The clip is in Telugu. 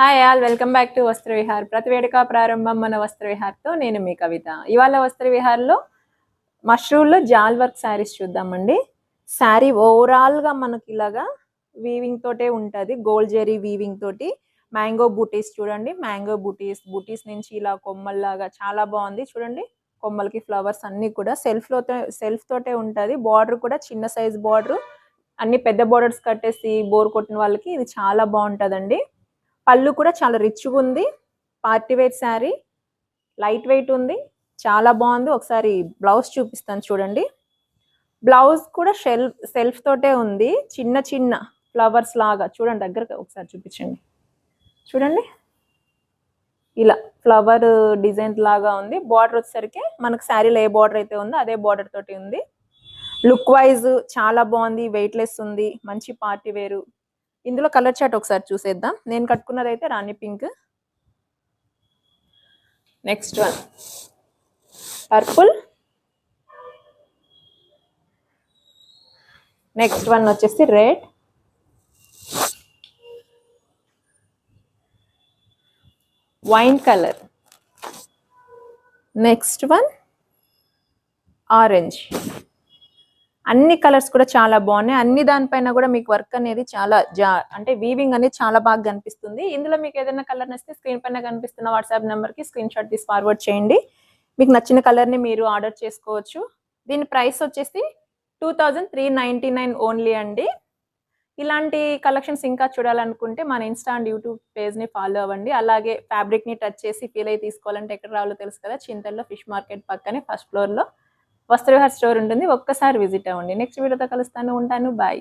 Hi all, welcome back to వస్త్ర విహార్. ప్రతి వేడుక ప్రారంభం మన వస్త్ర విహార్తో. నేను మీ కవిత. ఇవాళ వస్త్ర విహార్లో మష్రూల్లో జాల్ వర్క్ శారీస్ చూద్దామండి. శారీ ఓవరాల్గా మనకి ఇలాగా వీవింగ్ తోటే ఉంటుంది, గోల్డ్ జెరీ వీవింగ్ తోటి. మ్యాంగో బూటీస్ చూడండి, మ్యాంగో బూటీస్ నుంచి ఇలా కొమ్మల్లాగా చాలా బాగుంది చూడండి. కొమ్మలకి ఫ్లవర్స్ అన్నీ కూడా సెల్ఫ్ తోటే ఉంటుంది. బార్డర్ కూడా చిన్న సైజ్ బార్డర్, అన్ని పెద్ద బార్డర్స్ కట్టేసి బోర్ కొట్టిన వాళ్ళకి ఇది చాలా బాగుంటుందండి. పళ్ళు కూడా చాలా రిచ్గా ఉంది. Party wear sari, light weight ఉంది, చాలా బాగుంది. ఒకసారి బ్లౌజ్ చూపిస్తాను చూడండి. బ్లౌజ్ కూడా సెల్ఫ్ తోటే ఉంది. చిన్న చిన్న ఫ్లవర్స్ లాగా చూడండి, దగ్గర ఒకసారి చూపించండి. చూడండి, ఇలా ఫ్లవర్ డిజైన్ లాగా ఉంది. బార్డర్ వచ్చేసరికి మనకు శారీలో ఏ బార్డర్ అయితే ఉందో అదే బార్డర్ తోటి ఉంది. లుక్ వైజ్ చాలా బాగుంది, వెయిట్లెస్ ఉంది, మంచి పార్టీ వేరు. ఇందులో కలర్ చార్ట్ ఒకసారి చూసేద్దాం. నేను కట్టుకున్నది అయితే rani pink, next one purple, next one వచ్చేసి red, wine colour, next one orange. అన్ని కలర్స్ కూడా చాలా బాగున్నాయి. అన్ని దానిపైన కూడా మీకు వర్క్ అనేది చాలా అంటే వీవింగ్ అనేది చాలా బాగా కనిపిస్తుంది. ఇందులో మీకు ఏదైనా కలర్ నచ్చితే స్క్రీన్ పైన కనిపిస్తున్న వాట్సాప్ నెంబర్కి స్క్రీన్ షాట్ తీసి ఫార్వర్డ్ చేయండి. మీకు నచ్చిన కలర్ని మీరు ఆర్డర్ చేసుకోవచ్చు. దీని ప్రైస్ వచ్చేసి 2399 ఓన్లీ అండి. ఇలాంటి కలెక్షన్స్ ఇంకా చూడాలనుకుంటే మన ఇన్స్టా అండ్ యూట్యూబ్ పేజ్ని ఫాలో అవ్వండి. అలాగే ఫ్యాబ్రిక్ని టచ్ చేసి ఫీల్ అయ్యి తీసుకోవాలంటే ఎక్కడ రావాలో తెలుసు కదా, చింతల్లో ఫిష్ మార్కెట్ పక్కనే ఫస్ట్ ఫ్లోర్లో వస్త్ర విహార్ స్టోర్ ఉంటుంది. ఒక్కసారి విజిట్ అవ్వండి. నెక్స్ట్ వీడియోతో కలుస్తాను. ఉంటాను. బాయ్.